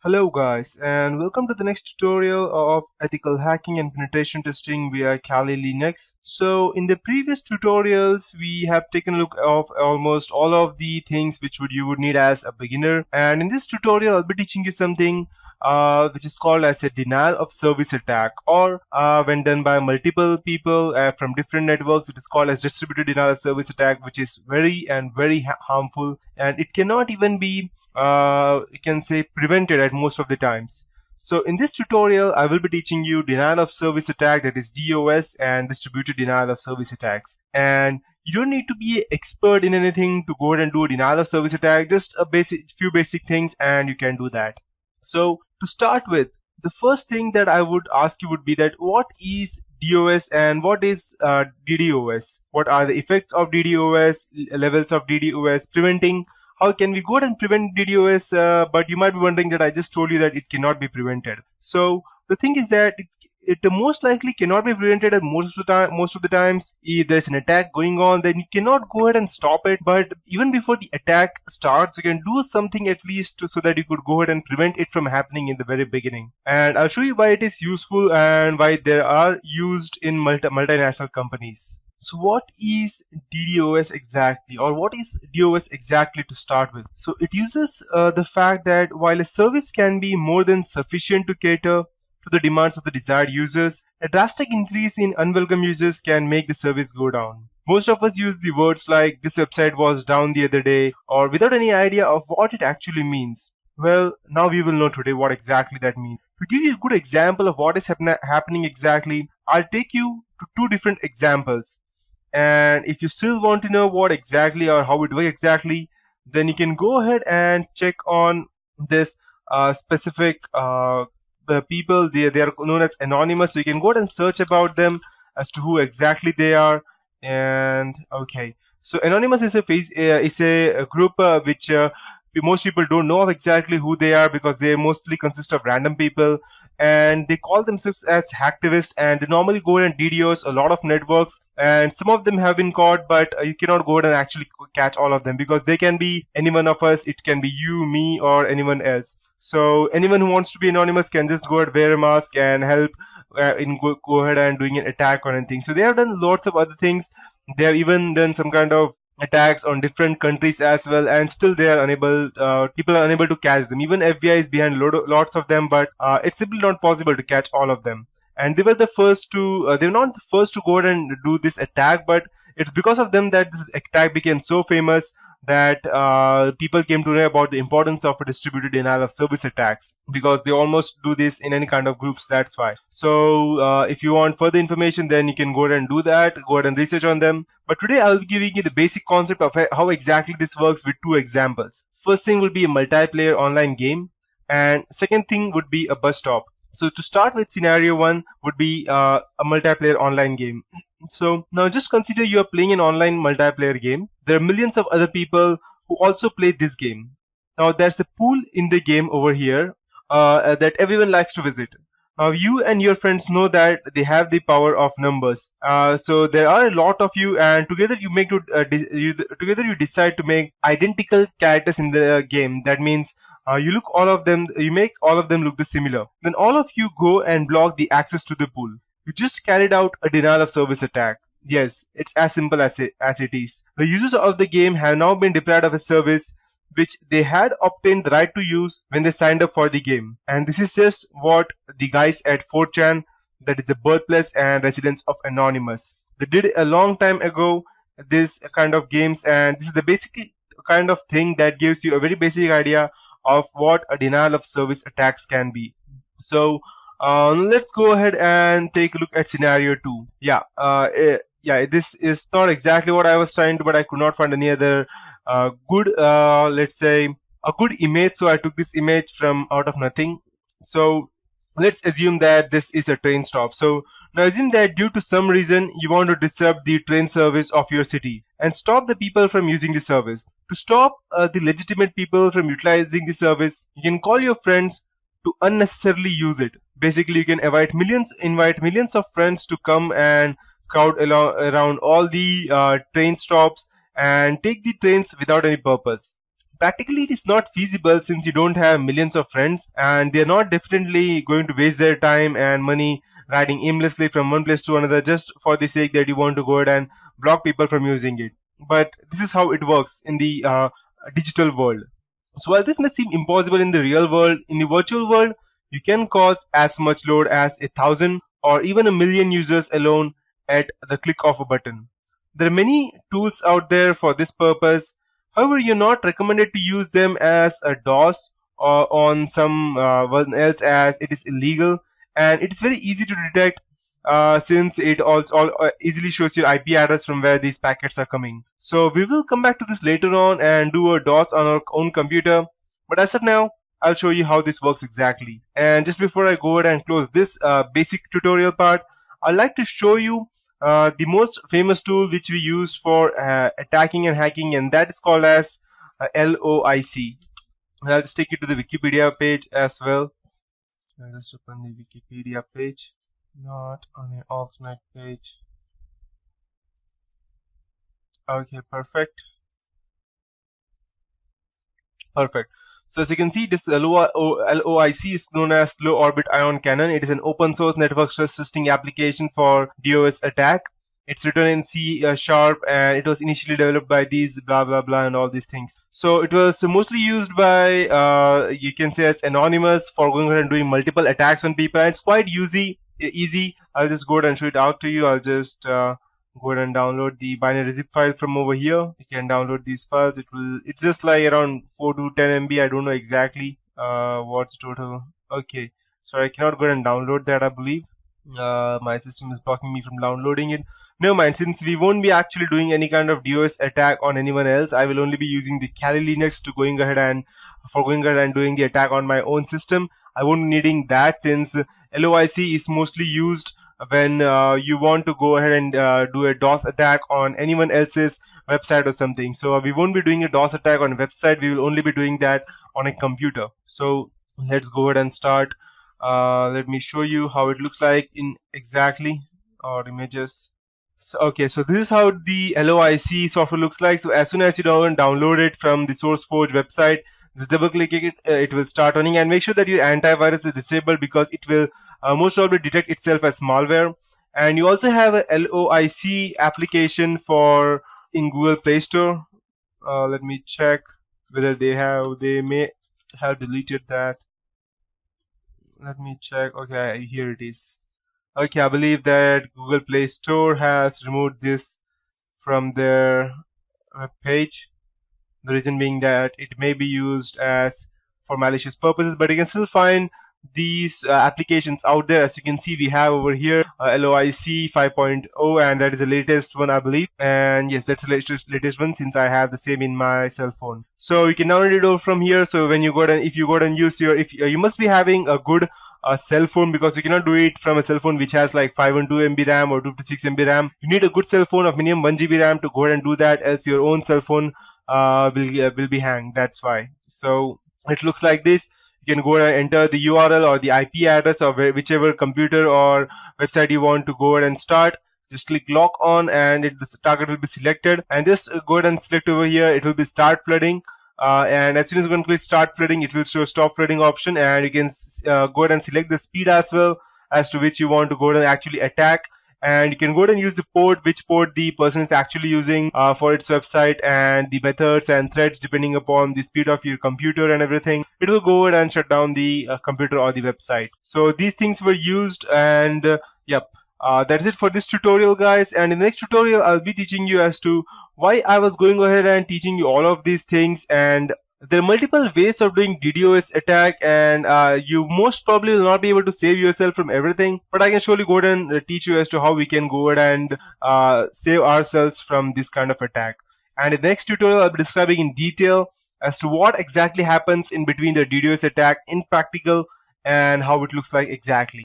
Hello guys, and welcome to the next tutorial of ethical hacking and penetration testing via Kali Linux. So in the previous tutorials we have taken a look of almost all of the things which you would need as a beginner, and in this tutorial I'll be teaching you something which is called as a denial of service attack, or when done by multiple people from different networks, it is called as distributed denial of service attack, which is very harmful, and it cannot even be you can say prevented at most of the times. So in this tutorial I will be teaching you denial of service attack, that is DOS, and distributed denial of service attacks. And you don't need to be an expert in anything to go ahead and do a denial of service attack, just a few basic things and you can do that. So to start with, the first thing that I would ask you would be that what is DOS and what is DDoS? What are the effects of DDoS, levels of DDoS, preventing? How can we go ahead and prevent DDoS? But you might be wondering that I just told you that it cannot be prevented. So the thing is that it most likely cannot be prevented, and most of the times if there's an attack going on, then you cannot go ahead and stop it. But even before the attack starts, you can do something at least so that you could go ahead and prevent it from happening in the very beginning. And I'll show you why it is useful and why they are used in multinational companies. So what is DDoS exactly, or what is DOS exactly to start with? So it uses the fact that while a service can be more than sufficient to cater to the demands of the desired users, a drastic increase in unwelcome users can make the service go down. Most of us use the words like "this website was down the other day," or without any idea of what it actually means. Well, now we will know today what exactly that means. To give you a good example of what is happening exactly, I'll take you to two different examples. And if you still want to know what exactly or how it works exactly, then you can go ahead and check on this specific the people. They are known as anonymous, so you can go ahead and search about them as to who exactly they are. And okay, so anonymous is a group which most people don't know of exactly who they are, because they mostly consist of random people, and they call themselves as hacktivists, and they normally go ahead and DDoS a lot of networks, and some of them have been caught, but you cannot go ahead and actually catch all of them, because they can be any one of us. It can be you, me, or anyone else. So anyone who wants to be anonymous can just go ahead, wear a mask, and help go ahead and doing an attack or anything. So they have done lots of other things. They have even done some kind of attacks on different countries as well, and still they are unable. People are unable to catch them. Even FBI is behind lots of them, but it's simply not possible to catch all of them. And they were the first to. They were not the first to go ahead and do this attack, but it's because of them that this attack became so famous that people came to know about the importance of a distributed denial of service attacks, because they almost do this in any kind of groups. That's why. So if you want further information, then you can go ahead and do that, go ahead and research on them. But today I'll be giving you the basic concept of how exactly this works with two examples. First thing will be a multiplayer online game, and second thing would be a bus stop. So to start with, scenario one would be a multiplayer online game. So now just consider you are playing an online multiplayer game. There are millions of other people who also play this game. Now there's a pool in the game over here that everyone likes to visit. Now you and your friends know that they have the power of numbers. So there are a lot of you, and together you decide to make identical characters in the game. That means you make all of them look similar. Then all of you go and block the access to the pool. You just carried out a denial of service attack. Yes, it's as simple as it is. The users of the game have now been deprived of a service which they had obtained the right to use when they signed up for the game. And this is just what the guys at 4chan, that is the birthplace and residence of Anonymous, they did a long time ago, this kind of games. And this is the basic kind of thing that gives you a very basic idea of what a denial of service attacks can be. So let's go ahead and take a look at scenario 2. This is not exactly what I was trying to, but I could not find any other good, let's say, a good image. So I took this image from out of nothing. So let's assume that this is a train stop. So now assume that due to some reason you want to disrupt the train service of your city and stop the people from using the service. To stop the legitimate people from utilizing the service, you can call your friends to unnecessarily use it. Basically, you can invite millions of friends to come and crowd around all the train stops and take the trains without any purpose. Practically, it is not feasible since you don't have millions of friends, and they're not definitely going to waste their time and money riding aimlessly from one place to another just for the sake that you want to go ahead and block people from using it. But this is how it works in the digital world. So while this may seem impossible in the real world, in the virtual world, you can cause as much load as 1,000 or even 1,000,000 users alone at the click of a button. There are many tools out there for this purpose. However, you're not recommended to use them as a DOS or on some one else, as it is illegal, and it is very easy to detect since it also easily shows your IP address from where these packets are coming. So we will come back to this later on and do a DOS on our own computer. But as of now, I'll show you how this works exactly. And just before I go ahead and close this basic tutorial part, I'd like to show you the most famous tool which we use for attacking and hacking, and that is called as LOIC. And I'll just take you to the Wikipedia page as well. I'll just open the Wikipedia page, not on an alternate page. Okay, perfect. Perfect. So as you can see, this LOIC is known as Low Orbit Ion Cannon. It is an open source network stress testing application for DOS attack. It's written in C sharp, and it was initially developed by these blah blah blah and all these things. So it was mostly used by you can say as anonymous for going ahead and doing multiple attacks on people. And it's quite easy. I'll just go ahead and show it out to you. I'll just go ahead and download the binary zip file from over here. You can download these files. It's just like around 4 to 10 MB. I don't know exactly what's total. Okay, so I cannot go ahead and download that, I believe. My system is blocking me from downloading it. Never mind, since we won't be actually doing any kind of DOS attack on anyone else, I will only be using the Kali Linux to going ahead and doing the attack on my own system. I won't be needing that, since LOIC is mostly used when you want to go ahead and do a DOS attack on anyone else's website or something. So we won't be doing a DOS attack on a website. We will only be doing that on a computer. So let's go ahead and start. Let me show you how it looks like in exactly our images. So, okay, so this is how the LOIC software looks like. So as soon as you download it from the SourceForge website, just double click it, it will start running, and make sure that your antivirus is disabled, because it will most probably detect itself as malware. And you also have a LOIC application for in Google Play Store. Let me check whether they may have deleted that. Let me check. Okay, here it is. Okay, I believe that Google Play Store has removed this from their web page. The reason being that it may be used as for malicious purposes, but you can still find these applications out there. As you can see, we have over here LOIC 5.0, and that is the latest one, I believe. And yes, that's the latest one, since I have the same in my cell phone. So you can download it all from here. So when you go and if you go and use your, you must be having a good cell phone, because you cannot do it from a cell phone which has like 512 MB RAM or 256 MB RAM. You need a good cell phone of minimum 1 GB RAM to go ahead and do that, else your own cell phone will be hanged. That's why. So it looks like this. You can go and enter the URL or the IP address of whichever computer or website you want to go ahead and start. Just click lock on, and the target will be selected. And just go ahead and select over here. It will be start flooding. And as soon as you can click start flooding, it will show stop flooding option, and you can go ahead and select the speed as well as to which you want to go ahead and actually attack. And you can go ahead and use the port, which port the person is actually using for its website, and the methods and threads depending upon the speed of your computer and everything. It will go ahead and shut down the computer or the website. So these things were used, and yep. That's it for this tutorial, guys. And in the next tutorial, I'll be teaching you as to why I was going ahead and teaching you all of these things. And there are multiple ways of doing DDoS attack, and you most probably will not be able to save yourself from everything. But I can surely go ahead and teach you as to how we can go ahead and save ourselves from this kind of attack. And in the next tutorial, I'll be describing in detail as to what exactly happens in between the DDoS attack in practical and how it looks like exactly.